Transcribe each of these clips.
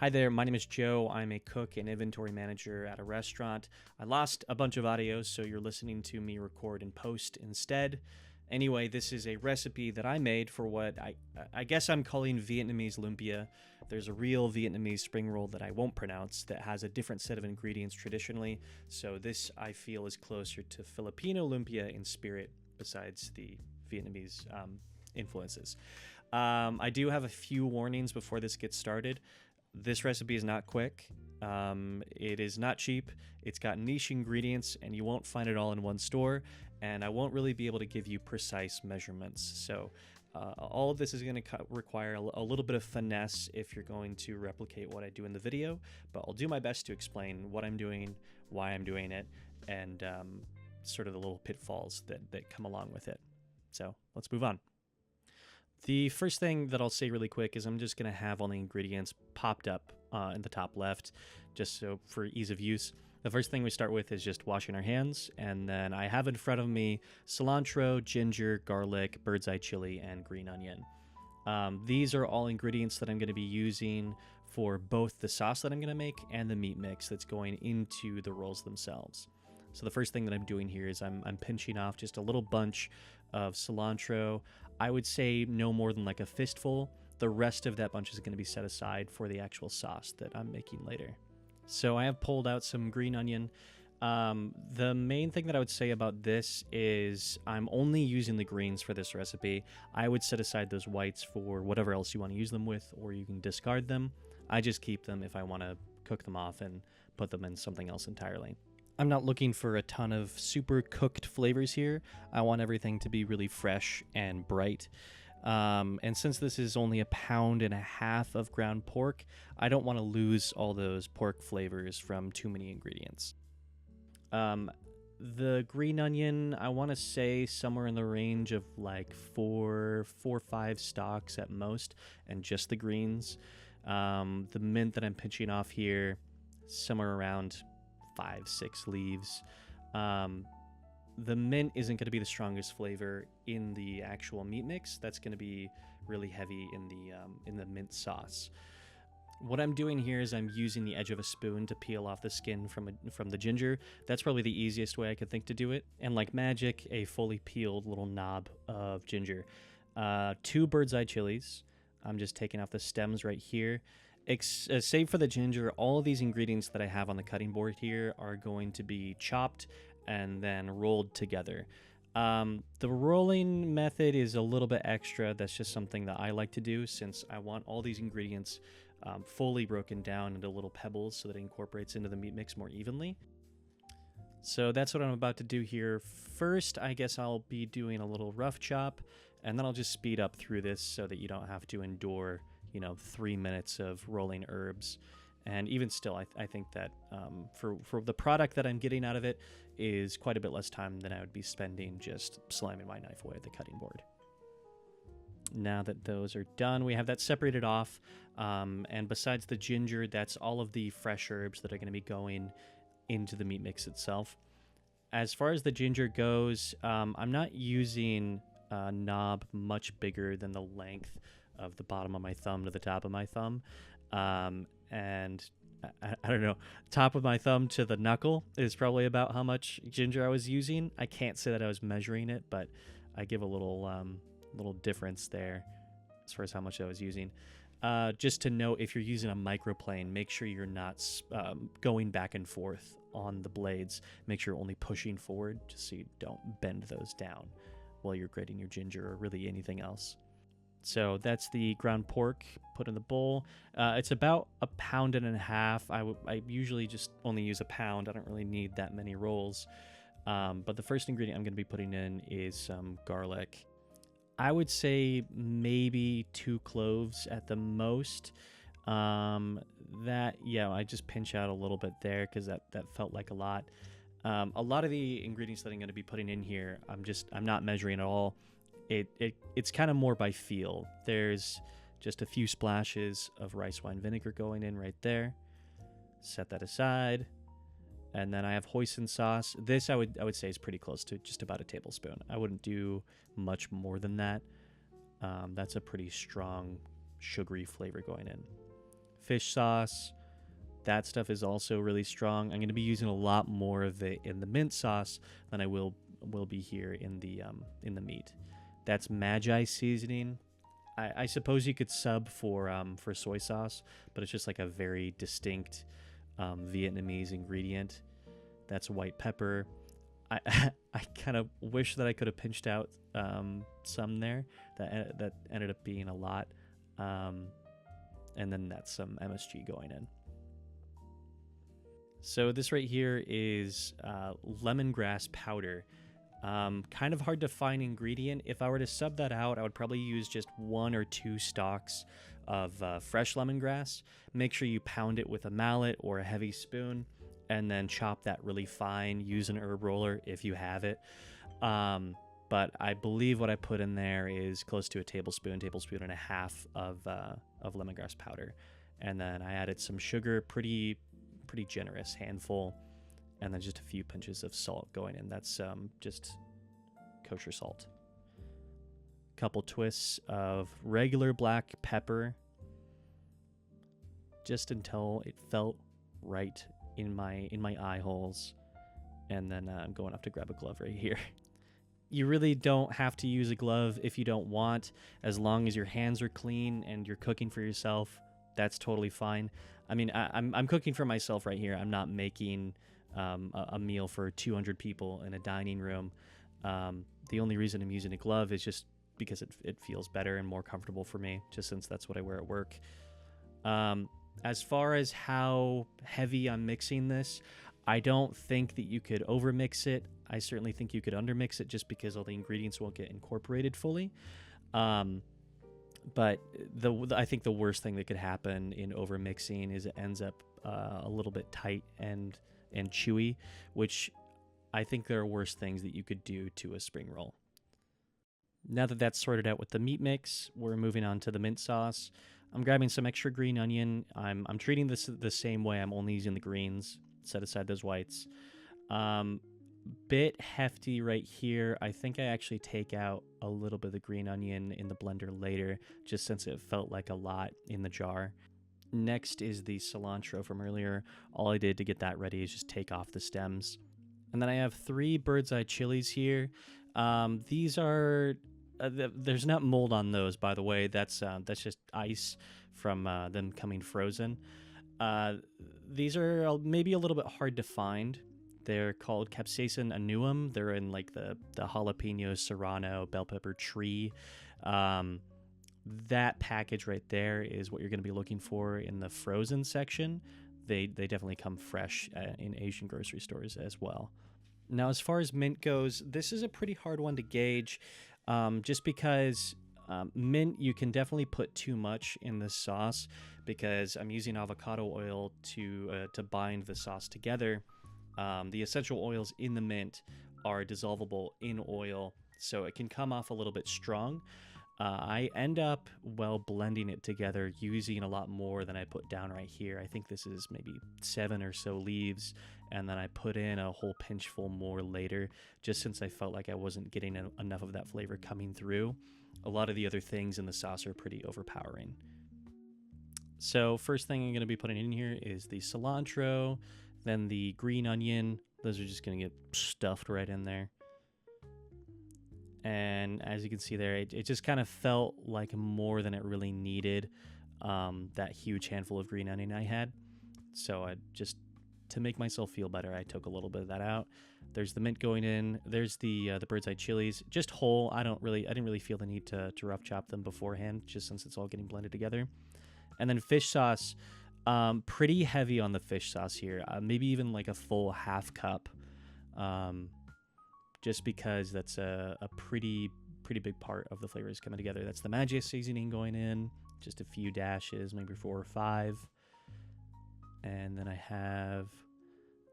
Hi there, my name is Joe. I'm a cook and inventory manager at a restaurant. I lost a bunch of audios, so you're listening to me record in post instead. Anyway, this is a recipe that I made for what I guess I'm calling Vietnamese Lumpia. There's a real Vietnamese spring roll that I won't pronounce that has a different set of ingredients traditionally, so this I feel is closer to Filipino Lumpia in spirit besides the Vietnamese influences. I do have a few warnings before this gets started. This recipe is not quick. It is not cheap. It's got niche ingredients and you won't find it all in one store, and I won't really be able to give you precise measurements. So all of this is going to require a little bit of finesse if you're going to replicate what I do in the video, but I'll do my best to explain what I'm doing, why I'm doing it, and sort of the little pitfalls that come along with it. So let's move on. The first thing that I'll say really quick is I'm just going to have all the ingredients popped up in the top left, just so for ease of use. The first thing we start with is just washing our hands, and then I have in front of me cilantro, ginger, garlic, bird's eye chili, and green onion. These are all ingredients that I'm going to be using for both the sauce that I'm going to make and the meat mix that's going into the rolls themselves. So the first thing that I'm doing here is I'm pinching off just a little bunch of cilantro. I would say no more than like a fistful. The rest of that bunch is going to be set aside for the actual sauce that I'm making later. So I have pulled out some green onion. The main thing that I would say about this is I'm only using the greens for this recipe. I would set aside those whites for whatever else you want to use them with, or you can discard them. I just keep them if I want to cook them off and put them in something else entirely. I'm not looking for a ton of super cooked flavors here. I want everything to be really fresh and bright. And since this is only 1.5 pounds of ground pork, I don't want to lose all those pork flavors from too many ingredients. The green onion, I want to say somewhere in the range of like 4 or 5 stalks at most, and just the greens. The mint that I'm pinching off here, somewhere around 5-6 leaves. The mint isn't going to be the strongest flavor in the actual meat mix. That's going to be really heavy in the mint sauce. What I'm doing here is I'm using the edge of a spoon to peel off the skin from the ginger. That's probably the easiest way I could think to do it. And like magic, a fully peeled little knob of ginger. 2 bird's eye chilies. I'm just taking off the stems right here. Save for the ginger, all of these ingredients that I have on the cutting board here are going to be chopped and then rolled together. The rolling method is a little bit extra. That's just something that I like to do since I want all these ingredients fully broken down into little pebbles so that it incorporates into the meat mix more evenly. So that's what I'm about to do here. First, I guess I'll be doing a little rough chop, and then I'll just speed up through this so that you don't have to endure 3 minutes of rolling herbs. And even still, I think that for the product that I'm getting out of it is quite a bit less time than I would be spending just slamming my knife away at the cutting board. Now that those are done, we have that separated off. And besides the ginger, that's all of the fresh herbs that are going to be going into the meat mix itself. As far as the ginger goes, I'm not using a knob much bigger than the length of the bottom of my thumb to the top of my thumb. And I don't know, top of my thumb to the knuckle is probably about how much ginger I was using. I can't say that I was measuring it, but I give a little difference there as far as how much I was using. Just to note, if you're using a microplane, make sure you're not going back and forth on the blades. Make sure you're only pushing forward just so you don't bend those down while you're grating your ginger or really anything else. So that's the ground pork put in the bowl. It's about 1.5 pounds. I usually just only use 1 pound. I don't really need that many rolls. But the first ingredient I'm going to be putting in is some garlic. I would say maybe 2 cloves at the most. I just pinch out a little bit there because that felt like a lot. A lot of the ingredients that I'm going to be putting in here, I'm not measuring at all. It's kind of more by feel. There's just a few splashes of rice wine vinegar going in right there. Set that aside. And then I have hoisin sauce. This I would say is pretty close to just about a tablespoon. I wouldn't do much more than that. That's a pretty strong sugary flavor going in. Fish sauce, that stuff is also really strong. I'm going to be using a lot more of it in the mint sauce than I will be here in the meat. That's Magi seasoning. I suppose you could sub for soy sauce, but it's just like a very distinct Vietnamese ingredient. That's white pepper. I I kind of wish that I could have pinched out some there. That ended up being a lot. And then that's some MSG going in. So this right here is lemongrass powder. Kind of hard to find ingredient. If I were to sub that out, I would probably use just 1 or 2 stalks of fresh lemongrass. Make sure you pound it with a mallet or a heavy spoon, and then chop that really fine. Use an herb roller if you have it. But I believe what I put in there is close to a tablespoon and a half of lemongrass powder. And then I added some sugar, pretty generous handful, and then just a few pinches of salt going in. That's just kosher salt. Couple twists of regular black pepper, just until it felt right in my eye holes. And then I'm going off to grab a glove right here. You really don't have to use a glove if you don't want, as long as your hands are clean and you're cooking for yourself. That's totally fine. I mean, I'm cooking for myself right here. I'm not making a meal for 200 people in a dining room. The only reason I'm using a glove is just because it feels better and more comfortable for me, just since that's what I wear at work. As far as how heavy I'm mixing this, I don't think that you could overmix it. I certainly think you could undermix it, just because all the ingredients won't get incorporated fully. But I think the worst thing that could happen in overmixing is it ends up a little bit tight and chewy, which I think there are worse things that you could do to a spring roll. Now that that's sorted out with the meat mix, we're moving on to the mint sauce. I'm grabbing some extra green onion. I'm treating this the same way. I'm only using the greens. Set aside those whites. Bit hefty right here. I think I actually take out a little bit of the green onion in the blender later, just since it felt like a lot in the jar. Next is the cilantro from earlier. All I did to get that ready is just take off the stems. And then I have 3 bird's eye chilies here. These are there's not mold on those, by the way. That's just ice from them coming frozen. These are maybe a little bit hard to find. They're called Capsaicin annuum. They're in like the jalapeno serrano bell pepper tree. That package right there is what you're going to be looking for in the frozen section. They definitely come fresh in Asian grocery stores as well. Now, as far as mint goes, this is a pretty hard one to gauge, just because mint, you can definitely put too much in this sauce, because I'm using avocado oil to bind the sauce together. The essential oils in the mint are dissolvable in oil, so it can come off a little bit strong. I end up, blending it together, using a lot more than I put down right here. I think this is maybe 7 or so leaves, and then I put in a whole pinchful more later, just since I felt like I wasn't getting enough of that flavor coming through. A lot of the other things in the sauce are pretty overpowering. So first thing I'm going to be putting in here is the cilantro, then the green onion. Those are just going to get stuffed right in there. And as you can see there, it just kind of felt like more than it really needed, that huge handful of green onion I had. So to make myself feel better, I took a little bit of that out. There's the mint going in. There's the bird's eye chilies, just whole. I didn't really feel the need to rough chop them beforehand, just since it's all getting blended together. And then fish sauce, pretty heavy on the fish sauce here. Maybe even like a full half cup. Just because that's a pretty big part of the flavors coming together. That's the Magi seasoning going in, just a few dashes, maybe 4 or 5. And then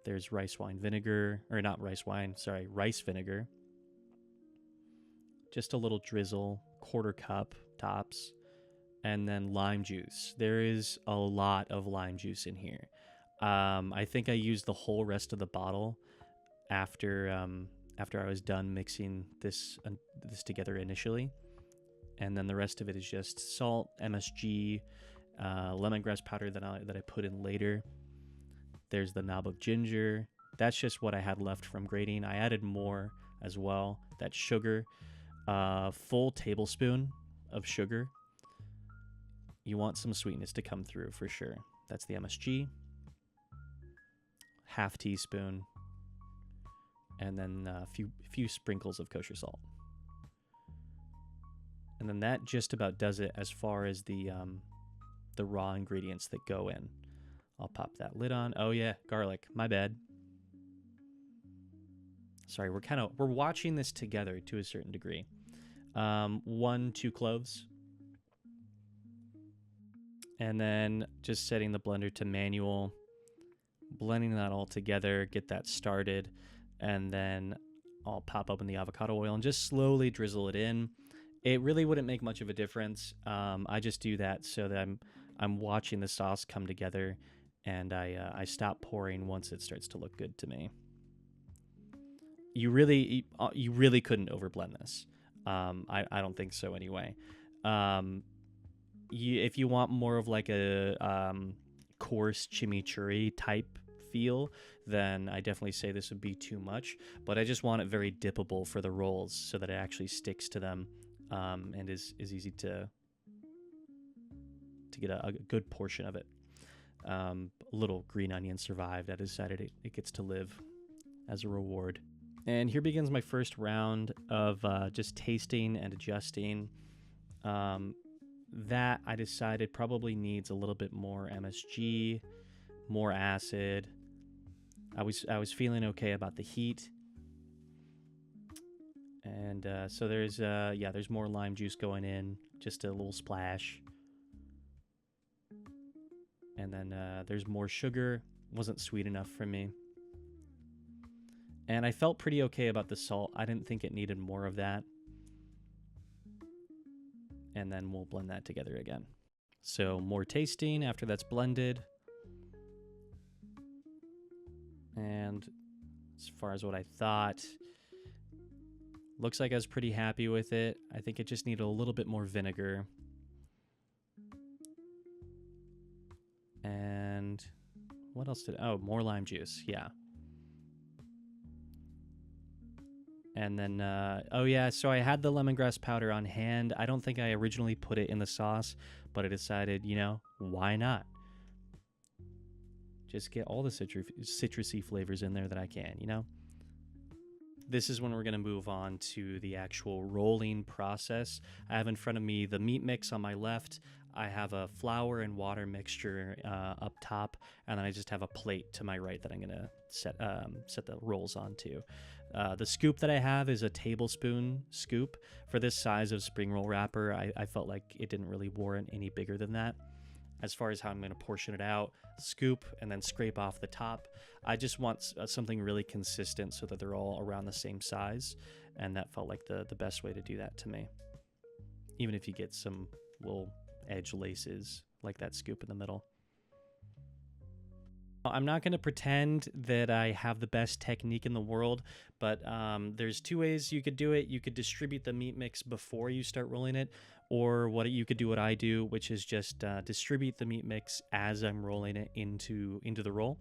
there's rice vinegar. Just a little drizzle, 1/4 cup tops. And then lime juice. There is a lot of lime juice in here. I think I used the whole rest of the bottle after I was done mixing this together initially. And then the rest of it is just salt, MSG, lemongrass powder that I put in later. There's the knob of ginger. That's just what I had left from grating. I added more as well. That's sugar. Full tablespoon of sugar. You want some sweetness to come through for sure. That's the MSG. Half teaspoon. And then a few sprinkles of kosher salt. And then that just about does it as far as the raw ingredients that go in. I'll pop that lid on. Oh yeah, garlic. My bad. Sorry, we're watching this together to a certain degree. 2 cloves. And then just setting the blender to manual, blending that all together, get that started, and then I'll pop open the avocado oil and just slowly drizzle it in. It really wouldn't make much of a difference. I just do that so that I'm watching the sauce come together, and I stop pouring once it starts to look good to me. You really couldn't overblend this. I don't think so anyway. If you want more of like a coarse chimichurri type feel, then I definitely say this would be too much. But I just want it very dippable for the rolls so that it actually sticks to them, and is easy to get a good portion of it. A little green onion survived. I decided it gets to live as a reward. And here begins my first round of just tasting and adjusting. That I decided probably needs a little bit more MSG, more acid. I was feeling okay about the heat. And so there's more lime juice going in, just a little splash. And then there's more sugar. Wasn't sweet enough for me. And I felt pretty okay about the salt. I didn't think it needed more of that. And then we'll blend that together again. So more tasting after that's blended. And as far as what I thought, looks like I was pretty happy with it. I think it just needed a little bit more vinegar. And what else more lime juice, yeah. And then, so I had the lemongrass powder on hand. I don't think I originally put it in the sauce, but I decided, why not? Just get all the citrusy flavors in there that I can, This is when we're going to move on to the actual rolling process. I have in front of me the meat mix on my left. I have a flour and water mixture up top, and then I just have a plate to my right that I'm going to set the rolls onto. The scoop that I have is a tablespoon scoop. For this size of spring roll wrapper, I felt like it didn't really warrant any bigger than that. As far as how I'm going to portion it out, scoop and then scrape off the top. I just want something really consistent so that they're all around the same size, and that felt like the best way to do that to me. Even if you get some little edge laces like that scoop in the middle. I'm not going to pretend that I have the best technique in the world, but there's 2 ways you could do it. You could distribute the meat mix before you start rolling it, or you could do what I do, which is just distribute the meat mix as I'm rolling it into the roll.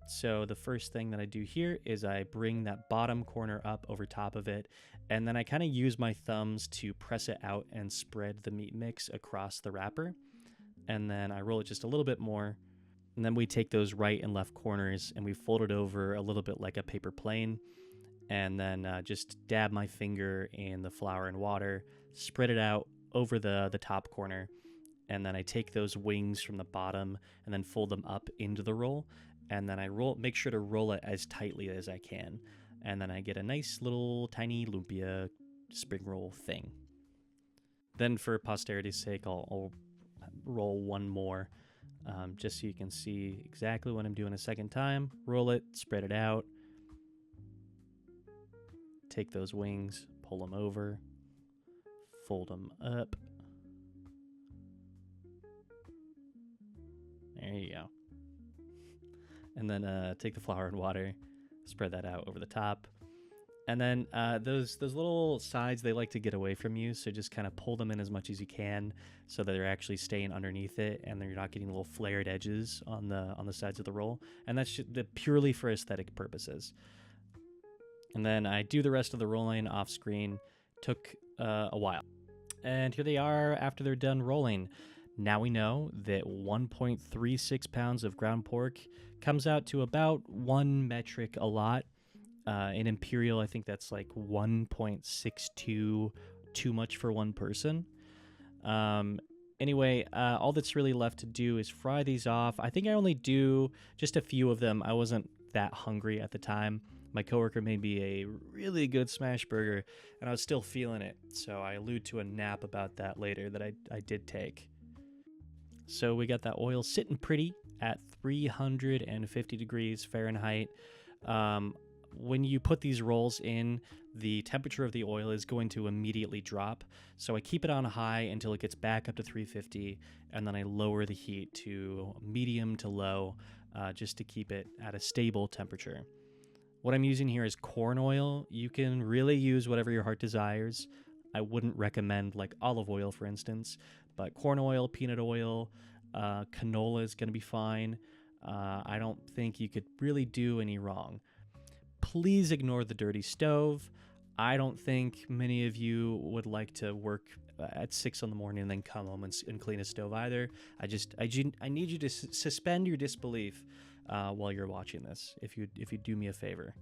So the first thing that I do here is I bring that bottom corner up over top of it, and then I kind of use my thumbs to press it out and spread the meat mix across the wrapper. And then I roll it just a little bit more. And then we take those right and left corners and we fold it over a little bit like a paper plane. And then just dab my finger in the flour and water, spread it out over the top corner. And then I take those wings from the bottom and then fold them up into the roll. And then I make sure to roll it as tightly as I can. And then I get a nice little tiny lumpia spring roll thing. Then for posterity's sake, I'll roll one more. Just so you can see exactly what I'm doing a second time. Roll it, spread it out. Take those wings, pull them over, fold them up. There you go. And then take the flour and water, spread that out over the top. And then those little sides, they like to get away from you, so just kind of pull them in as much as you can, so that they're actually staying underneath it, and you're not getting little flared edges on the sides of the roll. And that's just purely for aesthetic purposes. And then I do the rest of the rolling off screen. Took a while, and here they are after they're done rolling. Now we know that 1.36 pounds of ground pork comes out to about 1 metric a lot. In Imperial, I think that's like 1.62, too much for one person. Anyway, all that's really left to do is fry these off. I think I only do just a few of them. I wasn't that hungry at the time. My coworker made me a really good smash burger, and I was still feeling it. So I allude to a nap about that later that I did take. So we got that oil sitting pretty at 350 degrees Fahrenheit. When you put these rolls in, the temperature of the oil is going to immediately drop. So I keep it on high until it gets back up to 350, and then I lower the heat to medium to low, just to keep it at a stable temperature. What I'm using here is corn oil. You can really use whatever your heart desires. I wouldn't recommend like olive oil, for instance, but corn oil, peanut oil, canola is going to be fine. I don't think you could really do any wrong. Please ignore the dirty stove. I don't think many of you would like to work at 6 in the morning and then come home and clean a stove either. I need you to suspend your disbelief while you're watching this, if you do me a favor.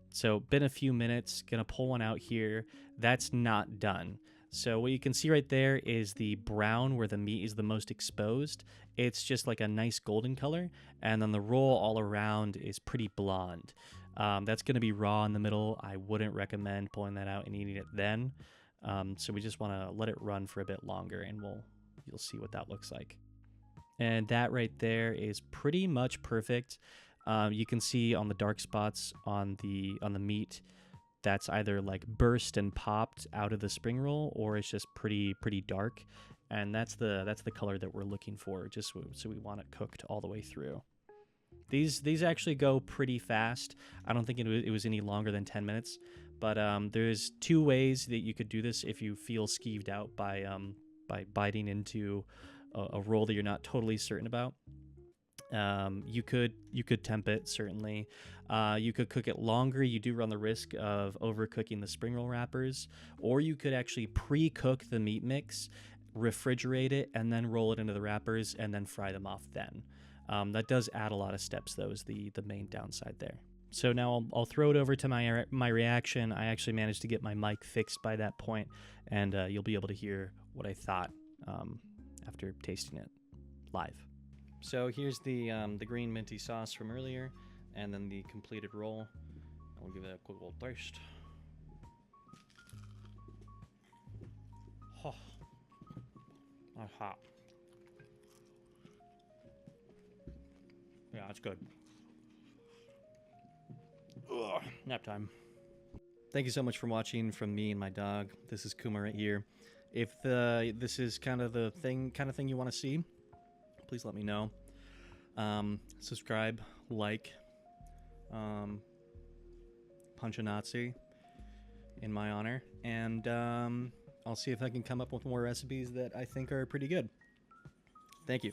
So, been a few minutes, gonna pull one out here. That's not done. So what you can see right there is the brown where the meat is the most exposed. It's just like a nice golden color, and then the roll all around is pretty blonde. That's going to be raw in the middle. I wouldn't recommend pulling that out and eating it then. So we just want to let it run for a bit longer, and you'll see what that looks like. And that right there is pretty much perfect. You can see on the dark spots on the meat, that's either like burst and popped out of the spring roll, or it's just pretty dark. And that's the color that we're looking for, just so we want it cooked all the way through. These actually go pretty fast. I don't think it was any longer than 10 minutes. But there's 2 ways that you could do this if you feel skeeved out by biting into a roll that you're not totally certain about. You could temp it, certainly. You could cook it longer. You do run the risk of overcooking the spring roll wrappers. Or you could actually pre-cook the meat mix, refrigerate it, and then roll it into the wrappers and then fry them off then. That does add a lot of steps, though, is the main downside there. So now I'll throw it over to my reaction. I actually managed to get my mic fixed by that point, and you'll be able to hear what I thought after tasting it live. So here's the green minty sauce from earlier, and then the completed roll. I'll give it a quick little taste. Oh, that's hot. Yeah, it's good. Ugh, nap time. Thank you so much for watching from me and my dog. This is Kuma right here. If this is kind of the thing you want to see, please let me know. Subscribe, like, punch a Nazi in my honor, and I'll see if I can come up with more recipes that I think are pretty good. Thank you.